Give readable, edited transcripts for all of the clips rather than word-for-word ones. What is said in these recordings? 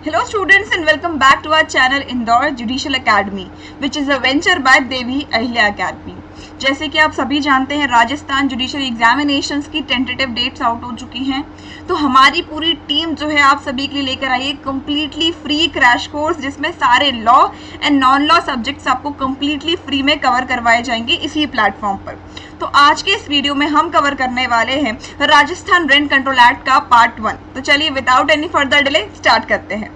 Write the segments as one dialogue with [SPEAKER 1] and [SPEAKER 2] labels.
[SPEAKER 1] Hello students and welcome back to our channel Indore Judicial Academy, which is a venture by Devi Ahilya Academy. जैसे कि आप सभी जानते हैं Rajasthan judicial examinations की टेंटेटिव डेट्स आउट हो चुकी हैं, तो हमारी पूरी टीम जो है आप सभी के लिए लेकर आई है कम्प्लीटली फ्री क्रैश कोर्स, जिसमें सारे law and non law subjects आपको कम्प्लीटली फ्री में कवर करवाए जाएंगे इसी प्लेटफॉर्म पर। तो आज के इस वीडियो में हम कवर करने वाले हैं राजस्थान रेंट कंट्रोल एक्ट का पार्ट 1। तो चलिए without any further delay start करते हैं।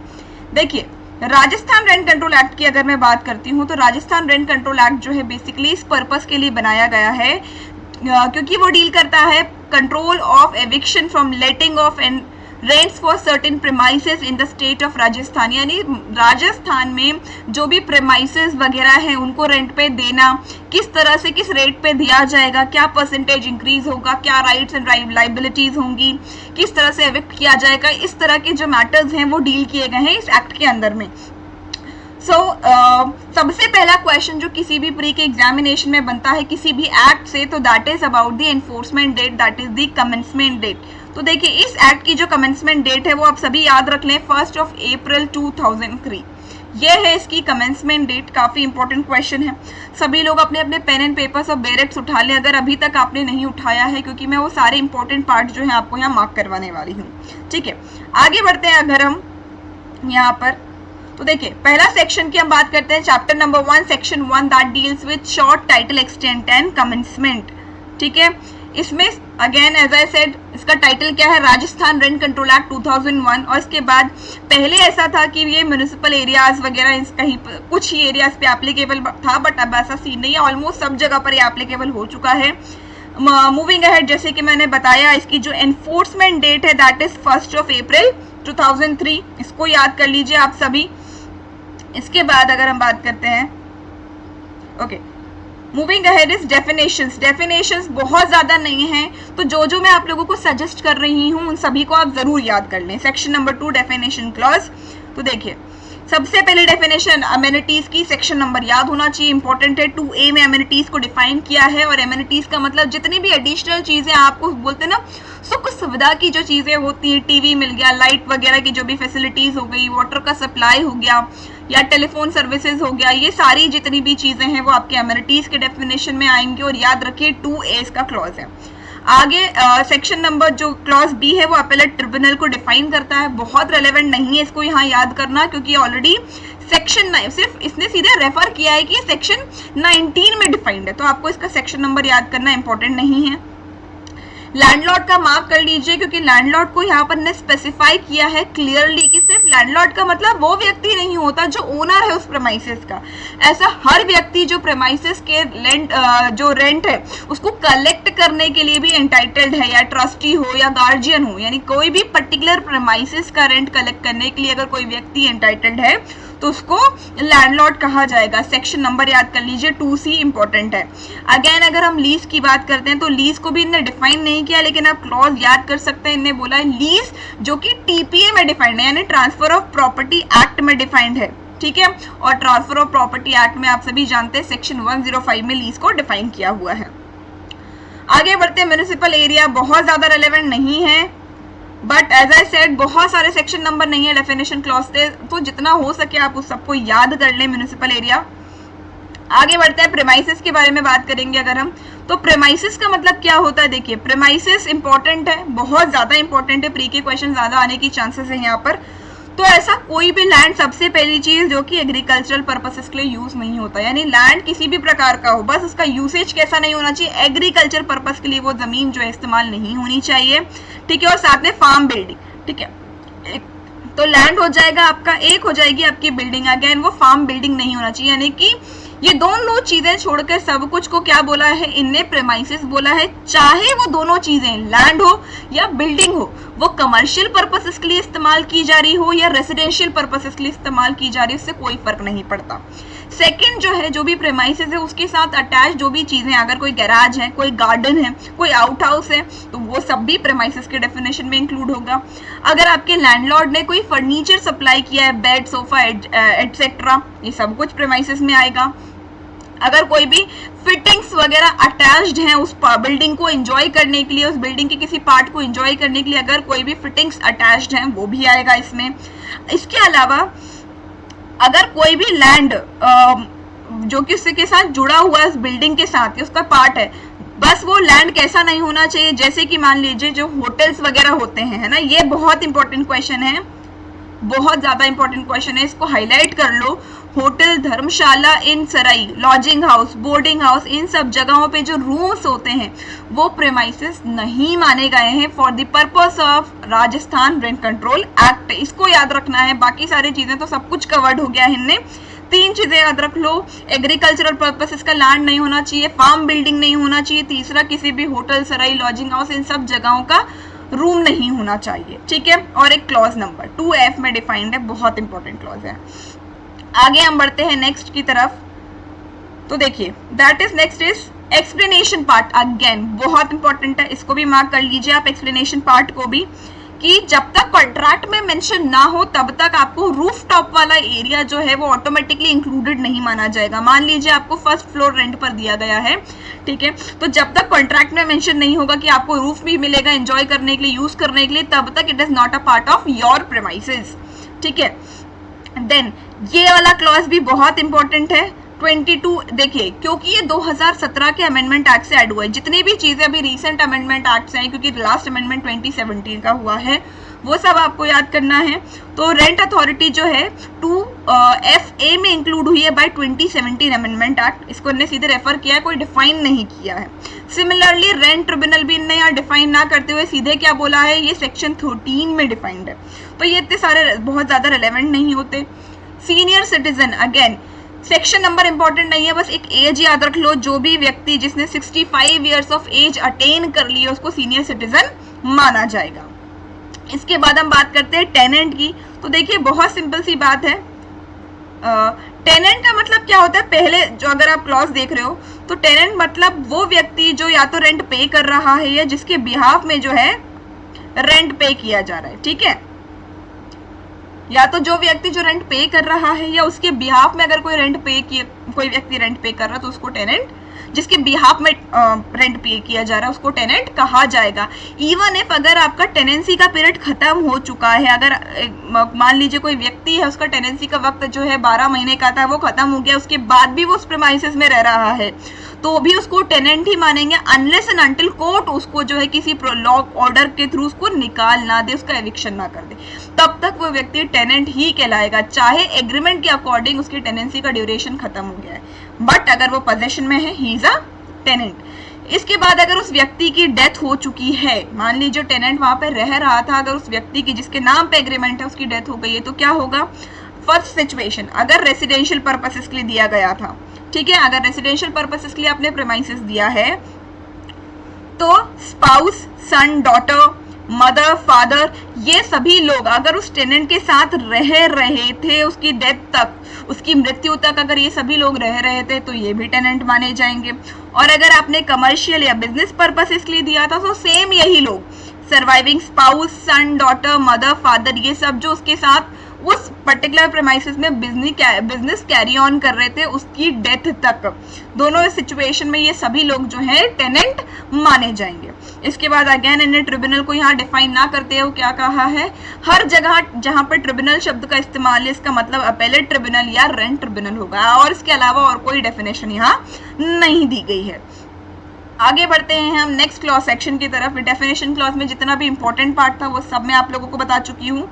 [SPEAKER 1] देखिए, राजस्थान रेंट कंट्रोल एक्ट की अगर मैं बात करती हूँ तो राजस्थान रेंट कंट्रोल एक्ट जो है बेसिकली इस पर्पस के लिए बनाया गया है क्योंकि वो डील करता है control of eviction from letting of and rents for certain premises in the state of Rajasthan. यानी राजस्थान में जो भी प्रेमाइसेस वगैरह हैं उनको रेंट पे देना, किस तरह से किस रेट पे दिया जाएगा, क्या परसेंटेज इंक्रीज होगा, क्या राइट्स एंड लाइबिलिटीज होंगी, किस तरह से एविक्ट किया जाएगा, इस तरह के जो मैटर्स हैं वो डील किए गए हैं इस एक्ट के अंदर में। सबसे पहला क्वेश्चन जो किसी भी प्री के एग्जामिनेशन में बनता है किसी भी एक्ट से, तो that is about the enforcement date, that is the commencement date. तो देखिए, इस एक्ट की जो कमेंसमेंट डेट है वो आप सभी याद रख लें, 1 अप्रैल 2003। ये है इसकी कमेंसमेंट डेट। काफी इंपॉर्टेंट क्वेश्चन है, सभी लोग अपने अपने पेन एंड पेपर्स और बेरेट्स उठा लें अगर अभी तक आपने नहीं उठाया है, क्योंकि मैं वो सारे इंपॉर्टेंट पार्ट जो है आपको यहाँ मार्क करवाने वाली हूँ। ठीक है, आगे बढ़ते हैं अगर हम यहाँ पर, तो देखिए पहला सेक्शन की हम बात करते हैं, chapter number 1 section 1 that deals with short title extent and commencement. ठीक है, इसमें अगेन एज आई सेड इसका टाइटल क्या है, राजस्थान रेंट कंट्रोल एक्ट 2001। और इसके बाद पहले ऐसा था कि ये म्यूनिसिपल एरियाज वगैरह कहीं कुछ ही एरियाज पे एप्लीकेबल था, बट अब ऐसा सीन नहीं है, ऑलमोस्ट सब जगह पर ये एप्लीकेबल हो चुका है। मूविंग अहेड, जैसे कि मैंने बताया, इसकी जो एनफोर्समेंट डेट है दैट इज 1 अप्रैल 2003, इसको याद कर लीजिए आप सभी। इसके बाद अगर हम बात करते हैं, okay, moving ahead is definitions. Definitions बहुत ज्यादा नहीं है, तो जो मैं आप लोगों को सजेस्ट कर रही हूं उन सभी को आप जरूर याद कर लें। Section number 2 definition clause. तो देखिए, सबसे पहले डेफिनेशन अमेनिटीज की, सेक्शन नंबर याद होना चाहिए, इंपॉर्टेंट है। 2A में अमेनिटीज को डिफाइन किया है, और अमेनिटीज का मतलब जितनी भी एडिशनल चीजें आपको बोलते हैं ना, सुख सुविधा की जो चीजें होती है, टीवी मिल गया, लाइट वगैरह की जो भी फैसिलिटीज हो गई, वाटर का सप्लाई हो गया या टेलीफोन सर्विसेज हो गया, ये सारी जितनी भी चीजें हैं वो आपके अमेनिटीज के डेफिनेशन में आएंगे। और याद रखिए 2A इसका क्लॉज है। आगे सेक्शन नंबर जो क्लॉज B है वो अपेलेट ट्रिब्यूनल को डिफाइन करता है, बहुत रेलेवेंट नहीं है इसको यहाँ याद करना, क्योंकि ऑलरेडी सेक्शन 9 सिर्फ इसने सीधे रेफर किया है कि सेक्शन 19 में डिफाइंड है, तो आपको इसका सेक्शन नंबर याद करना इंपॉर्टेंट नहीं है। लैंडलॉर्ड का मार्क कर लीजिए, क्योंकि लैंडलॉर्ड को यहाँ पर ने स्पेसिफाई किया है क्लियरली कि सिर्फ लैंडलॉर्ड का मतलब वो व्यक्ति नहीं होता जो ओनर है उस प्रेमाइसेस का। ऐसा हर व्यक्ति जो प्रेमाइसेस के जो रेंट है उसको कलेक्ट करने के लिए भी एंटाइटल्ड है, या ट्रस्टी हो या गार्जियन हो, यानी कोई भी पर्टिकुलर प्रेमाइसेस का रेंट कलेक्ट करने के लिए अगर कोई व्यक्ति एंटाइटल्ड है तो उसको लैंडलॉर्ड कहा जाएगा। सेक्शन नंबर याद कर लीजिए, 2C इंपॉर्टेंट है। अगेन अगर हम लीज की बात करते हैं तो लीज को भी इन्हें डिफाइन नहीं किया, लेकिन आप क्लॉज याद कर सकते हैं। इन्हें बोला है लीज जो कि TPA में डिफाइंड है, यानी ट्रांसफर ऑफ प्रॉपर्टी एक्ट में डिफाइंड है। ठीक है, और ट्रांसफर ऑफ प्रॉपर्टी एक्ट में आप सभी जानते हैं सेक्शन 105 में लीज को डिफाइन किया हुआ है। आगे बढ़ते हैं, म्युनिसिपल एरिया बहुत ज्यादा रेलेवेंट नहीं है, बट एज आई सेड बहुत सारे सेक्शन नंबर नहीं है डेफिनेशन क्लॉज से, तो जितना हो सके आप उस सबको याद कर लें म्युनिसिपल एरिया। आगे बढ़ते हैं, प्रेमाइसेस के बारे में बात करेंगे अगर हम, तो प्रेमाइसेस का मतलब क्या होता है। देखिए, प्रेमाइसेस इंपॉर्टेंट है, बहुत ज्यादा इंपॉर्टेंट है, प्री के क्वेश्चन ज्यादा आने की चांसेस है यहाँ पर। तो ऐसा कोई भी लैंड, सबसे पहली चीज जो कि एग्रीकल्चरल पर्पसेस के लिए यूज नहीं होता, यानी लैंड किसी भी प्रकार का हो, बस उसका यूसेज कैसा नहीं होना चाहिए, एग्रीकल्चर पर्पस के लिए वो जमीन जो है इस्तेमाल नहीं होनी चाहिए। ठीक है, और साथ में फार्म बिल्डिंग। ठीक है, तो लैंड हो जाएगा आपका, एक हो जाएगी आपकी बिल्डिंग, अगेन वो फार्म बिल्डिंग नहीं होना चाहिए। यानी कि ये दोनों चीजें छोड़कर सब कुछ को क्या बोला है इनने, प्रेमाइसेस बोला है। चाहे वो दोनों चीजें लैंड हो या बिल्डिंग हो, वो कमर्शियल पर्पसेस के लिए इस्तेमाल की जा रही हो या रेसिडेंशियल पर्पसेस के लिए इस्तेमाल की जा रही है, उससे कोई फर्क नहीं पड़ता। सेकंड जो है, जो भी प्रेमाइसेस है उसके साथ अटैच जो भी चीजें, अगर कोई गैराज है, कोई गार्डन है, कोई आउट हाउस है, तो वो सब भी प्रेमाइसेस के डेफिनेशन में इंक्लूड होगा। अगर आपके लैंडलॉर्ड ने कोई फर्नीचर सप्लाई किया है, बेड, सोफा एटसेट्रा, ये सब कुछ प्रेमाइसेस में आएगा। अगर कोई भी फिटिंग्स वगैरह अटैच्ड हैं उस बिल्डिंग को एंजॉय करने के लिए, उस बिल्डिंग के किसी पार्ट को एंजॉय करने के लिए अगर कोई भी फिटिंग्स अटैच्ड हैं वो भी आएगा इसमें। इसके अलावा अगर कोई भी लैंड जो कि उसके साथ जुड़ा हुआ है, उस बिल्डिंग के साथ उसका पार्ट है, बस वो लैंड कैसा नहीं होना चाहिए, जैसे कि मान लीजिए जो होटल्स वगैरह होते हैं, है ना, ये बहुत इंपॉर्टेंट क्वेश्चन है, बहुत ज्यादा इंपॉर्टेंट क्वेश्चन है, इसको हाईलाइट कर लो। होटल, धर्मशाला, इन सराई, लॉजिंग हाउस, बोर्डिंग हाउस, इन सब जगहों पे जो रूम्स होते हैं वो प्रेमाइसेस नहीं माने गए हैं for the purpose of Rajasthan rent control act. इसको याद रखना है, बाकी सारी चीजें तो सब कुछ कवर्ड हो गया है इनने। 3 चीजें याद रख लो, एग्रीकल्चरल पर्पसेस का लैंड नहीं होना चाहिए, फार्म बिल्डिंग नहीं होना चाहिए, तीसरा किसी भी होटल, सराई, लॉजिंग हाउस, इन सब जगहों का रूम नहीं होना चाहिए, ठीक है। और एक क्लॉज नंबर 2F में डिफाइंड है, बहुत इंपॉर्टेंट क्लॉज है। आगे हम बढ़ते हैं नेक्स्ट की तरफ। तो देखिए that is next is explanation part, again बहुत इंपॉर्टेंट है, इसको भी मार्क कर लीजिए आप, एक्सप्लेनेशन पार्ट को भी, कि जब तक कॉन्ट्रैक्ट में मेंशन ना हो तब तक आपको रूफ टॉप वाला एरिया जो है वो ऑटोमेटिकली इंक्लूडेड नहीं माना जाएगा। मान लीजिए आपको फर्स्ट फ्लोर रेंट पर दिया गया है, ठीक है, तो जब तक कॉन्ट्रैक्ट में मेंशन नहीं होगा कि आपको रूफ भी मिलेगा एंजॉय करने के लिए, यूज करने के लिए, तब तक it is not a part of your premises, ठीक है। देन ये वाला क्लॉज भी बहुत इंपॉर्टेंट है 22। देखिए क्योंकि ये 2017 के अमेंडमेंट एक्ट से ऐड हुआ है, जितनी भी चीजें अभी रीसेंट अमेंडमेंट एक्ट से हैं, क्योंकि लास्ट अमेंडमेंट 2017 का हुआ है, वो सब आपको याद करना है। तो रेंट अथॉरिटी जो है 2FA में इंक्लूड हुई है बाय 2017 अमेंडमेंट एक्ट, इसको इन्हें सीधे रेफर किया है, कोई डिफाइन नहीं किया है। सिमिलरली रेंट ट्रिब्यूनल भी इन्हें यहाँ डिफाइन ना करते हुए सीधे क्या बोला है, ये सेक्शन 13 में डिफाइंड है, तो ये इतने सारे बहुत ज्यादा रिलेवेंट नहीं होते। Senior citizen, again section number important नहीं है, बस एक एज याद रख लो, जो भी व्यक्ति जिसने 65 ईयर्स ऑफ एज अटेन कर ली है उसको सीनियर सिटीजन माना जाएगा। इसके बाद हम बात करते हैं टेनेंट की। तो देखिए बहुत सिंपल सी बात है, टेनेंट का मतलब क्या होता है, पहले जो अगर आप क्लॉज देख रहे हो तो टेनेंट मतलब वो व्यक्ति जो या तो रेंट पे कर रहा है या जिसके बिहाफ में जो है रेंट पे किया जा रहा है, ठीक है, या तो जो व्यक्ति जो रेंट पे कर रहा है या उसके बिहाफ में अगर कोई व्यक्ति रेंट पे कर रहा है तो उसको टेनेंट, जिसके बिहाफ में रेंट पे किया जा रहा है उसको टेनेंट कहा जाएगा। इवन इफ अगर आपका टेनेंसी का पीरियड खत्म हो चुका है, अगर मान लीजिए कोई व्यक्ति है उसका टेनेंसी का वक्त जो है 12 महीने का था, वो खत्म हो गया, उसके बाद भी वो उस प्रीमाइसेस में रह रहा है, तो भी उसको टेनेंट ही मानेंगे, अनलेस एंड अनटिल कोर्ट उसको जो है किसी लॉ ऑर्डर के थ्रू उसको निकाल ना दे, उसका एविक्शन ना कर दे, तब तक वो व्यक्ति टेनेंट ही कहलाएगा, चाहे एग्रीमेंट के अकॉर्डिंग उसकी टेनेंसी का ड्यूरेशन खत्म हो गया है, बट अगर वो पोजेशन में है ही इज अ टेनेंट। इसके बाद अगर उस व्यक्ति की डेथ हो चुकी है, मान लीजिए टेनेंट वहां पे रह रहा था, अगर उस व्यक्ति की जिसके नाम पे एग्रीमेंट है उसकी डेथ हो गई है, तो क्या होगा, फर्स्ट सिचुएशन अगर रेसिडेंशियल पर्पसेस के लिए दिया गया था, ठीक है, अगर रेसिडेंशियल पर्पसेस के लिए आपने प्रीमाइसेस दिया है तो स्पाउस, सन, डॉटर, मदर, फादर, ये सभी लोग अगर उस टेनेंट के साथ रह रहे थे उसकी डेथ तक, उसकी मृत्यु तक अगर ये सभी लोग रह रहे थे तो ये भी टेनेंट माने जाएंगे। और अगर आपने कमर्शियल या बिजनेस पर्पसेस के लिए दिया था तो सेम यही लोग, सर्वाइविंग स्पाउस, सन, डॉटर, मदर, फादर, ये सब जो उसके साथ उस पर्टिकुलर प्रीमाइसेस में बिजनेस कैरी ऑन कर रहे थे उसकी डेथ तक, दोनों सिचुएशन में ये सभी लोग जो है टेनेंट माने जाएंगे। इसके बाद अगेन इन्हें ट्रिब्यूनल को यहाँ डिफाइन ना करते हुए क्या कहा है, हर जगह जहां पर ट्रिब्यूनल शब्द का इस्तेमाल है इसका मतलब अपेलेट ट्रिब्यूनल या रेंट ट्रिब्यूनल होगा, और इसके अलावा और कोई डेफिनेशन यहाँ नहीं दी गई है। आगे बढ़ते हैं हम नेक्स्ट क्लॉज सेक्शन की तरफ। डेफिनेशन क्लॉज में जितना भी इंपॉर्टेंट पार्ट था वो सब मैं आप लोगों को बता चुकी हूँ।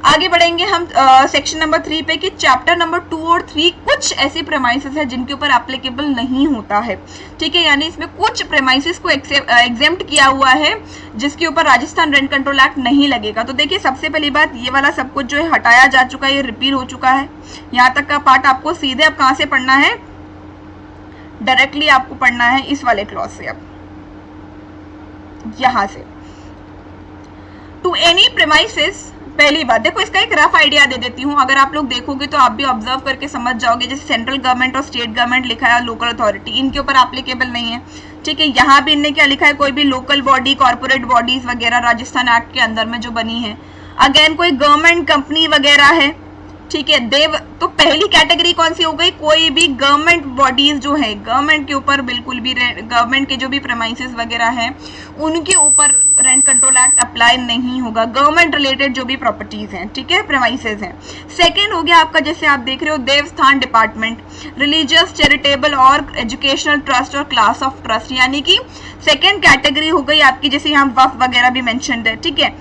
[SPEAKER 1] आगे बढ़ेंगे हम सेक्शन नंबर 3 पे कि चैप्टर नंबर 2 और 3 कुछ ऐसी प्रेमाइसेस है जिनके ऊपर एप्लीकेबल नहीं होता है, ठीक है, यानी इसमें कुछ प्रेमाइसेस को एग्जेम्प्ट किया हुआ है जिसके ऊपर राजस्थान रेंट कंट्रोल एक्ट नहीं लगेगा। तो देखिए सबसे पहली बात, ये वाला सब कुछ जो है हटाया जा चुका है, ये रिपीट हो चुका है, यहाँ तक का पार्ट आपको सीधे अब कहाँ से पढ़ना है, डायरेक्टली आपको पढ़ना है इस वाले क्लॉज से, अब यहां से टू एनी प्रेमाइसेस। पहली बात देखो, इसका एक रफ आइडिया दे देती हूँ, अगर आप लोग देखोगे तो आप भी ऑब्जर्व करके समझ जाओगे, जैसे सेंट्रल गवर्नमेंट और स्टेट गवर्नमेंट लिखा है, लोकल अथॉरिटी, इनके ऊपर एप्लीकेबल नहीं है, ठीक है। यहाँ भी इनने क्या लिखा है, कोई भी लोकल बॉडी, कॉर्पोरेट बॉडीज वगैरह राजस्थान एक्ट के अंदर में जो बनी है, अगेन कोई गवर्नमेंट कंपनी वगैरह है, ठीक है। देव तो पहली कैटेगरी कौन सी हो गई, कोई भी गवर्नमेंट बॉडीज जो है, गवर्नमेंट के ऊपर बिल्कुल भी गवर्नमेंट के जो भी प्रेमाइसेस वगैरह हैं उनके ऊपर रेंट कंट्रोल एक्ट अप्लाई नहीं होगा, गवर्नमेंट रिलेटेड जो भी प्रॉपर्टीज हैं, ठीक है, प्रेमाइसेस हैं। सेकेंड हो गया आपका, जैसे आप देख रहे हो, देवस्थान डिपार्टमेंट, रिलीजियस चैरिटेबल और एजुकेशनल ट्रस्ट और क्लास ऑफ ट्रस्ट, यानी कि सेकेंड कैटेगरी हो गई आपकी, जैसे यहाँ वक्फ वगैरह भी मेंशन्ड है, ठीक है।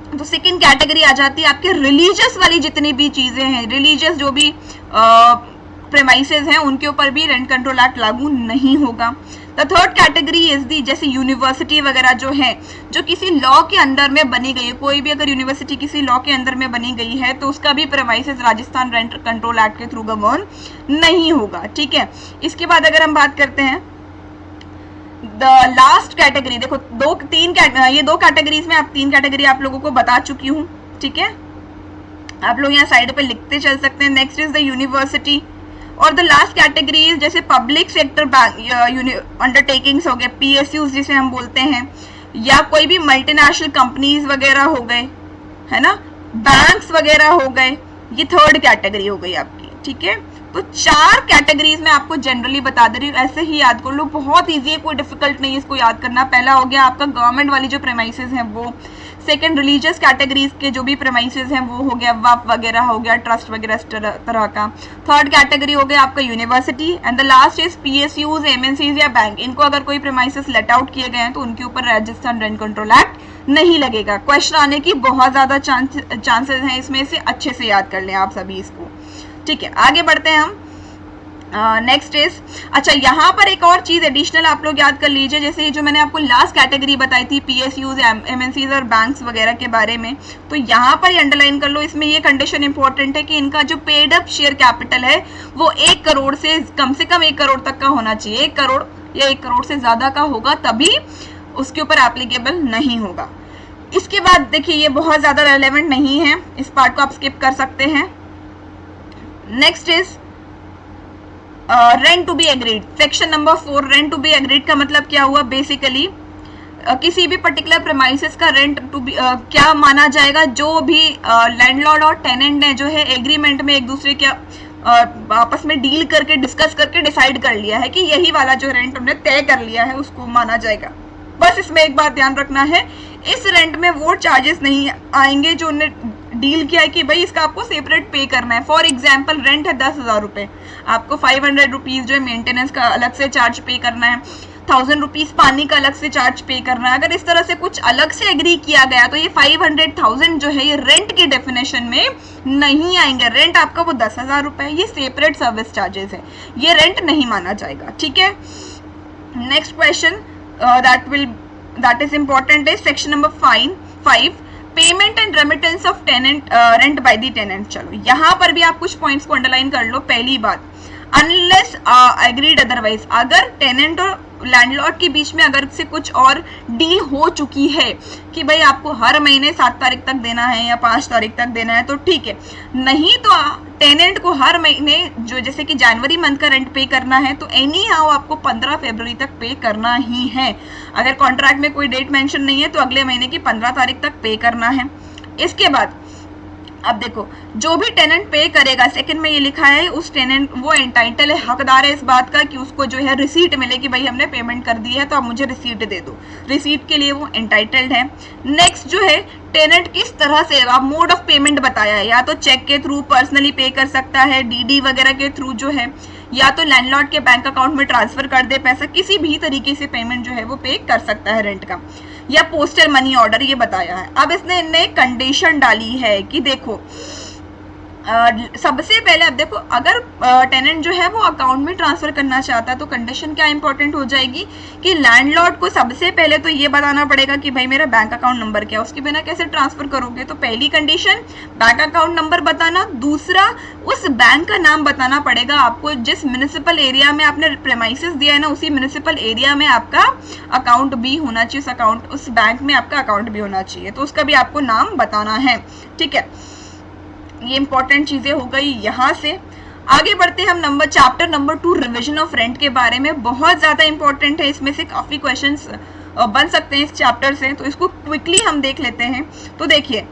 [SPEAKER 1] तो सेकेंड कैटेगरी आ जाती है आपके रिलीजियस वाली जितनी भी चीजें हैं, रिलीजियस जो भी प्रेमाइसेस हैं उनके ऊपर भी रेंट कंट्रोल एक्ट लागू नहीं होगा। The third category is the, जैसे यूनिवर्सिटी वगैरह जो है, जो किसी लॉ के अंदर में बनी गई है, कोई भी अगर यूनिवर्सिटी किसी लॉ के अंदर में बनी गई है तो उसका भी premises Rajasthan rent control act के थ्रू गवर्न नहीं होगा, ठीक है। इसके बाद अगर हम बात करते हैं द लास्ट कैटेगरी, देखो ये दो कैटेगरीज में आप तीन कैटेगरी आप लोगों को बता चुकी हूँ, ठीक है, आप लोग यहाँ साइड पे लिखते चल सकते हैं। नेक्स्ट इज द यूनिवर्सिटी, और द लास्ट कैटेगरी इज जैसे पब्लिक सेक्टर अंडरटेकिंग्स हो गए, PSUs जिसे हम बोलते हैं, या कोई भी मल्टीनेशनल कंपनीज वगैरह हो गए, है ना, बैंक्स वगैरह हो गए, ये थर्ड कैटेगरी हो गई आपकी, ठीक है। तो चार कैटेगरीज में आपको जनरली बता दे रही हूँ, ऐसे ही याद कर लो, बहुत इजी है, कोई डिफिकल्ट नहीं है इसको याद करना। पहला हो गया आपका गवर्नमेंट वाली जो प्रेमाइसेस हैं वो, सेकंड रिलीजियस कैटेगरीज के जो भी प्रेमाइसेस हैं वो हो गया, वक्फ वगैरह हो गया, ट्रस्ट वगैरह इस तरह का। थर्ड कैटेगरी हो गया आपका university, and the last is PSUs, MNCs या बैंक, इनको अगर कोई प्रेमाइसेस लेट आउट किए गए हैं तो उनके ऊपर राजस्थान रेंट कंट्रोल एक्ट नहीं लगेगा। क्वेश्चन आने की बहुत ज्यादा चांसेस हैं इसमें से, अच्छे से याद कर लें आप सभी इसको, ठीक है। आगे बढ़ते हैं हम, नेक्स्ट इज, अच्छा यहाँ पर एक और चीज एडिशनल आप लोग याद कर लीजिए, जैसे ये जो मैंने आपको लास्ट कैटेगरी बताई थी PSUs, MNCs और बैंक्स वगैरह के बारे में, तो यहाँ पर अंडरलाइन कर लो, इसमें ये कंडीशन इंपॉर्टेंट है कि इनका जो पेड अप शेयर कैपिटल है वो 1 करोड़ से कम 1 करोड़ तक का होना चाहिए, 1 करोड़ या 1 करोड़ से ज्यादा का होगा तभी उसके ऊपर एप्लीकेबल नहीं होगा। इसके बाद देखिए ये बहुत ज्यादा रेलेवेंट नहीं है, इस पार्ट को आप स्किप कर सकते हैं। Next is rent to be agreed, section number 4, rent to be agreed का मतलब क्या हुआ, बेसिकली किसी भी पर्टिकुलर प्रेमाइसेस का रेंट टू बी क्या माना जाएगा, जो भी लैंडलॉर्ड और टेनेंट ने जो है एग्रीमेंट में एक दूसरे के आपस में डील करके डिस्कस करके डिसाइड कर लिया है कि यही वाला जो रेंट उन्होंने तय कर लिया है उसको माना जाएगा। बस इसमें एक बात ध्यान रखना है, इस रेंट में वो चार्जेस नहीं आएंगे जो उन्होंने डील किया है कि भाई इसका आपको सेपरेट पे करना है। फॉर एग्जाम्पल रेंट है 10,000 रुपए, आपको 500 रुपीज जो है मेंटेनेंस का अलग से चार्ज पे करना है, 1000 रुपीज पानी का अलग से चार्ज पे करना है। अगर इस तरह से कुछ अलग से एग्री किया गया तो ये 500,000 जो है ये रेंट की डेफिनेशन में नहीं आएंगे। रेंट आपका वो 10,000 रुपए, ये सेपरेट सर्विस चार्जेस है, ये रेंट नहीं माना जाएगा, ठीक है। Next question that is important is section number 5 payment and remittance of tenant rent by the tenant. चलो यहाँ पर भी आप कुछ पॉइंट्स को अंडरलाइन कर लो। पहली बात, अनलेस एग्रीड अदरवाइज, अगर टेनेंट और लैंडलॉर्ड के बीच में अगर से कुछ और डील हो चुकी है कि भाई आपको हर महीने 7 तारीख तक देना है या 5 तारीख तक देना है तो ठीक है, नहीं तो टेनेंट को हर महीने जो जैसे कि जनवरी मंथ का रेंट पे करना है तो एनी हाउ आपको 15 फरवरी तक पे करना ही है। अगर कॉन्ट्रैक्ट में कोई डेट मेंशन नहीं है तो अगले महीने की 15 तारीख तक पे करना है। इसके बाद अब देखो, जो भी टेनेंट पे करेगा, सेकंड में ये लिखा है उस टेनेंट वो एंटाइटल है, हकदार है इस बात का कि उसको जो है रिसीट मिले कि भाई हमने पेमेंट कर दी है तो आप मुझे रिसीट दे दो, रिसीट के लिए वो एंटाइटल्ड है। नेक्स्ट जो है टेनेंट किस तरह से आप मोड ऑफ पेमेंट बताया है, या तो चेक के थ्रू पर्सनली पे कर सकता है, डीडी वगैरह के थ्रू जो है, या तो लैंडलॉर्ड के बैंक अकाउंट में ट्रांसफर कर दे पैसा, किसी भी तरीके से पेमेंट जो है वो पे कर सकता है रेंट का, या पोस्टल मनी ऑर्डर, ये बताया है। अब इसने कंडीशन डाली है कि देखो सबसे पहले अब देखो अगर टेनेंट जो है वो अकाउंट में ट्रांसफर करना चाहता है तो कंडीशन क्या इंपॉर्टेंट हो जाएगी कि लैंडलॉर्ड को सबसे पहले तो ये बताना पड़ेगा कि भाई मेरा बैंक अकाउंट नंबर क्या है, उसके बिना कैसे ट्रांसफर करोगे। तो पहली कंडीशन बैंक अकाउंट नंबर बताना, दूसरा उस बैंक का नाम बताना पड़ेगा आपको, जिस म्युनिसिपल एरिया में आपने प्रेमाइसेस दिया है ना उसी म्युनिसिपल एरिया में आपका अकाउंट भी होना चाहिए, उस बैंक में आपका अकाउंट भी होना चाहिए, तो उसका भी आपको नाम बताना है, ठीक है। ये इंपॉर्टेंट चीजें हो गई। यहाँ से आगे बढ़ते हैं हम chapter number 2 revision of rent के बारे में। बहुत ज्यादा इंपॉर्टेंट है, इसमें से काफी क्वेश्चंस बन सकते हैं इस चैप्टर से, तो इसको क्विकली हम देख लेते हैं। तो देखिए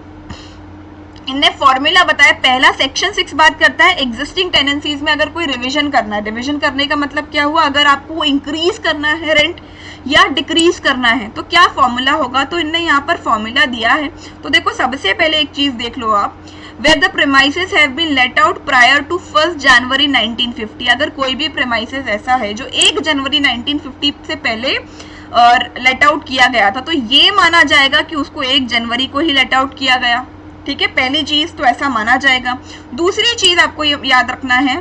[SPEAKER 1] इनने फॉर्मूला बताया। पहला सेक्शन 6 बात करता है एग्जिस्टिंग टेनेंसीज में अगर कोई रिवीजन करना है। रिवीजन करने का मतलब क्या हुआ, अगर आपको इंक्रीज करना है रेंट या डिक्रीज करना है तो क्या फॉर्मूला होगा, तो इनने यहाँ पर फॉर्मूला दिया है। तो देखो सबसे पहले एक चीज देख लो आप, where the premises have been let out prior to 1 जनवरी 1950। अगर कोई भी premises ऐसा है जो 1 जनवरी 1950 से पहले लेट आउट किया गया था तो ये माना जाएगा कि उसको 1 जनवरी को ही लेट आउट किया गया। ठीक है, पहली चीज तो ऐसा माना जाएगा। दूसरी चीज आपको याद रखना है,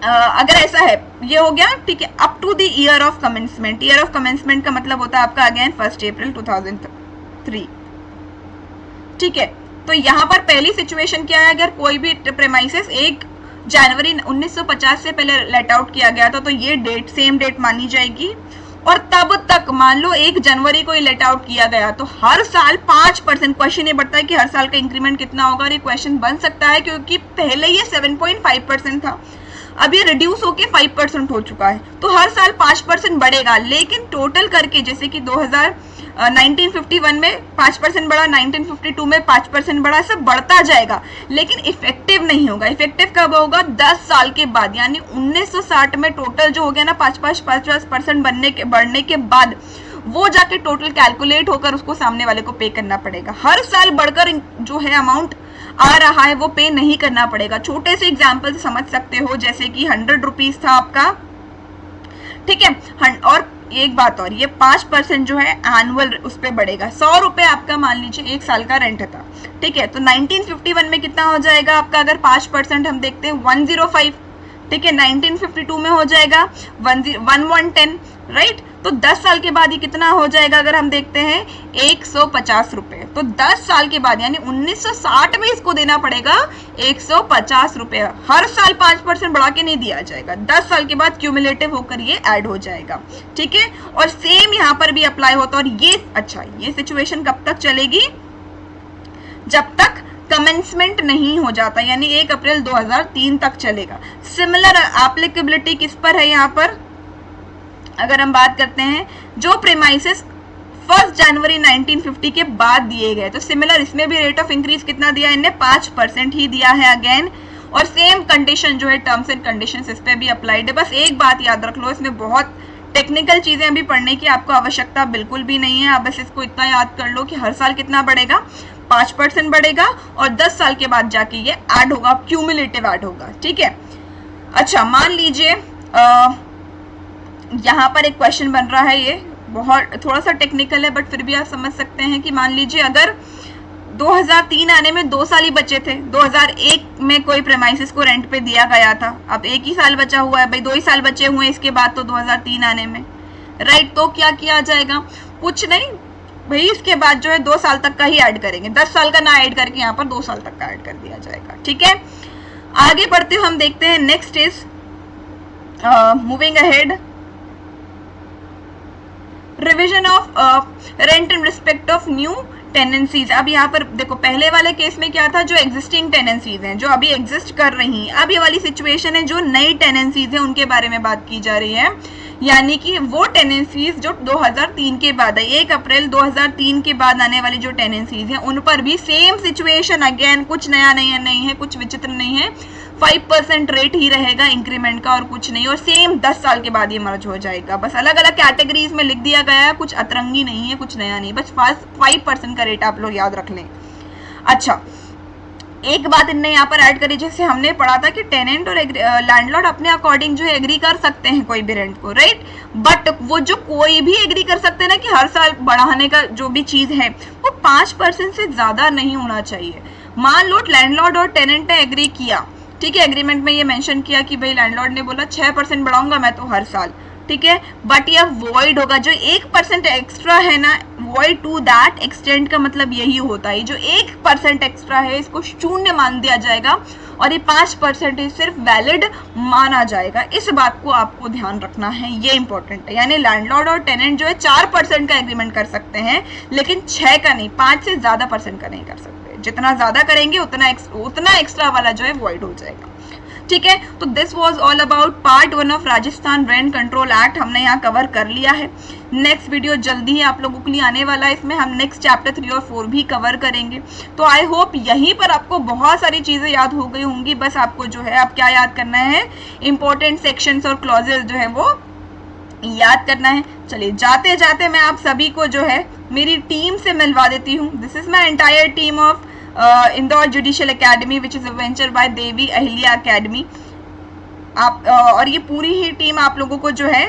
[SPEAKER 1] अगर ऐसा है, ये हो गया ठीक है, up to the year of commencement. Year of commencement का मतलब होता है आपका अगेन 1 अप्रैल 2003। ठीक है, तो यहाँ पर पहली सिचुएशन क्या है, अगर कोई भी प्रेमाइसेस 1 जनवरी 1950 से पहले लेट आउट किया गया था तो ये डेट सेम डेट मानी जाएगी। और तब तक मान लो 1 जनवरी को ही लेट आउट किया गया तो हर साल 5%, क्वेश्चन ये बढ़ता है कि हर साल का इंक्रीमेंट कितना होगा, और ये क्वेश्चन बन सकता है क्योंकि पहले ये 7.5% था, अब ये रिड्यूस होके 5% हो चुका है, तो हर साल 5% बढ़ेगा। लेकिन टोटल करके जैसे कि 1951 में 5% बढ़ा, 1952 में 5% बढ़ा, सब बढ़ता जाएगा लेकिन इफेक्टिव नहीं होगा। इफेक्टिव कब होगा, 10 साल के बाद, यानी 1960 में टोटल जो हो गया ना 5% बढ़ने के बाद वो जाके टोटल कैलकुलेट होकर उसको सामने वाले को पे करना पड़ेगा। हर साल बढ़कर जो है अमाउंट आ रहा है वो पे नहीं करना पड़ेगा। छोटे से एग्जाम्पल से समझ सकते हो, जैसे कि 100 रुपीज था आपका, ठीक है, और एक बात और, ये 5% जो है एनुअल उस पर बढ़ेगा। 100 रुपए आपका मान लीजिए 1 साल का रेंट था, ठीक है, तो 1951 में कितना हो जाएगा आपका, अगर 5% हम देखते हैं 105, ठीक है, 1952 में हो जाएगा 1110, राइट। तो 10 साल के बाद ये कितना हो जाएगा, अगर हम देखते हैं 150 रुपए। तो 10 साल के बाद यानी 1960 में इसको देना पड़ेगा 150 रुपए। हर साल 5% बढ़ा के नहीं दिया जाएगा, 10 साल के बाद क्यूमुलेटिव होकर ये ऐड हो जाएगा, ठीक है। और सेम यहाँ पर भी अप्लाई होता है। और ये अच्छा, ये सिचुएशन कब तक चलेगी, जब तक कमेंसमेंट नहीं हो जाता, यानी 1 अप्रैल 2003 तक चलेगा। सिमिलर एप्लीकेबिलिटी किस पर है, यहाँ पर अगर हम बात करते हैं जो प्रीमाइसेस 1 जनवरी 1950 के बाद दिए गए, तो सिमिलर इसमें भी रेट ऑफ इंक्रीज कितना दिया है, इनने 5% ही दिया है अगेन। और सेम कंडीशन जो है टर्म्स एंड कंडीशंस इस पे भी अप्लाइड है। बस एक बात याद रख लो, इसमें बहुत टेक्निकल चीजें अभी पढ़ने की आपको आवश्यकता बिल्कुल भी नहीं है। आप बस इसको इतना याद कर लो कि हर साल कितना बढ़ेगा, 5% बढ़ेगा, और 10 साल के बाद जाके ये ऐड होगा, क्यूमुलेटिव ऐड होगा, ठीक है। अच्छा, मान लीजिए यहाँ पर एक क्वेश्चन बन रहा है, ये बहुत थोड़ा सा टेक्निकल है बट फिर भी आप समझ सकते हैं कि मान लीजिए अगर 2003 आने में 2 साल ही बचे थे, 2001 में कोई प्रेमाइसिस को रेंट पे दिया गया था, अब 1 ही साल बचा हुआ है, भाई 2 ही साल बचे हुए हैं इसके बाद तो 2003 आने में, राइट। तो क्या किया जाएगा, कुछ नहीं भाई, इसके बाद जो है 2 साल तक का ही ऐड करेंगे, 10 साल का ना ऐड करके यहाँ पर 2 साल तक का ऐड कर दिया जाएगा, ठीक है। आगे बढ़ते हुए हम देखते हैं, next is moving ahead, revision of rent in respect of new tenancies. अब यहाँ पर देखो, पहले वाले केस में क्या था, जो एग्जिस्टिंग टेनेंसीज हैं जो अभी एग्जिस्ट कर रही हैं, अब ये वाली सिचुएशन है जो नई टेनेंसीज हैं उनके बारे में बात की जा रही है, यानी कि वो टेनेंसीज जो 2003 के बाद है, 1 अप्रैल 2003 के बाद आने वाली जो टेनेंसीज हैं उन पर भी सेम सिचुएशन अगेन, कुछ नया नहीं है, कुछ विचित्र नहीं है, 5% रेट ही रहेगा इंक्रीमेंट का और कुछ नहीं, और सेम 10 साल के बाद ये मर्ज हो जाएगा। बस अलग अलग कैटेगरीज में लिख दिया गया है, कुछ अतरंगी नहीं है, कुछ नया नहीं, बस 5% का रेट आप लोग याद रख लें। अच्छा, एक बात इनने यहाँ पर ऐड करी, जैसे हमने पढ़ा था कि टेनेंट और लैंडलॉर्ड अपने अकॉर्डिंग जो है एग्री कर सकते हैं कोई भी रेंट को, राइट, बट वो जो कोई भी एग्री कर सकते हैं ना कि हर साल बढ़ाने का जो भी चीज है वो 5% से ज्यादा नहीं होना चाहिए। मान लो लैंडलॉर्ड और टेनेंट ने एग्री किया, ठीक है, एग्रीमेंट में ये मेंशन किया कि भाई लैंडलॉर्ड ने बोला 6% बढ़ाऊंगा मैं तो हर साल, ठीक है, बट ये वॉइड होगा, जो 1% एक्स्ट्रा है ना, वॉइड टू दैट एक्सटेंट का मतलब यही होता है, जो 1% एक्स्ट्रा है इसको शून्य मान दिया जाएगा और ये 5% सिर्फ वैलिड माना जाएगा। इस बात को आपको ध्यान रखना है, ये इंपॉर्टेंट है। यानी लैंडलॉर्ड और टेनेंट जो है 4% का एग्रीमेंट कर सकते हैं, लेकिन 6 का नहीं, 5 से ज्यादा % का नहीं कर सकते। जितना ज्यादा करेंगे उतना एक्स्ट्रा वाला जो है वॉइड हो जाएगा। ठीक है, तो this was all about part 1 of Rajasthan rent control act, हमने यहाँ कवर कर लिया है। नेक्स्ट वीडियो जल्दी ही आप लोगों के लिए आने वाला है, इसमें हम नेक्स्ट चैप्टर 3 और 4 भी कवर करेंगे। तो आई होप यहीं पर आपको बहुत सारी चीजें याद हो गई होंगी, बस आपको जो है आप क्या याद करना है, इंपॉर्टेंट सेक्शंस और क्लॉजेस जो है वो याद करना है। चलिए जाते जाते मैं आप सभी को जो है मेरी टीम से मिलवा देती हूँ। This is my entire team of Indore judicial academy which is a venture by Devi Ahilya academy. आप और ये पूरी ही टीम आप लोगों को जो है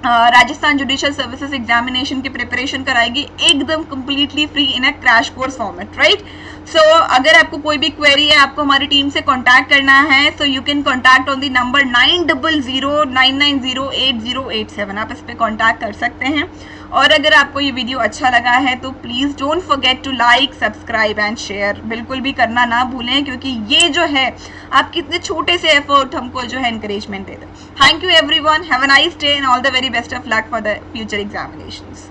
[SPEAKER 1] राजस्थान जुडिशियल सर्विसेज एग्जामिनेशन की प्रिपरेशन कराएगी एकदम completely free in a crash course format, right. So अगर आपको कोई भी क्वेरी है, आपको हमारी टीम से कांटेक्ट करना है, so you can contact on the number 9009908087। आप इस पे कांटेक्ट कर सकते हैं। और अगर आपको ये वीडियो अच्छा लगा है तो please don't forget to like, subscribe and share, बिल्कुल भी करना ना भूलें, क्योंकि ये जो है आप कितने छोटे से एफर्ट हमको जो है एनकरेजमेंट देते हैं। Thank you everyone, have a nice day and all the very best of luck for the future examinations.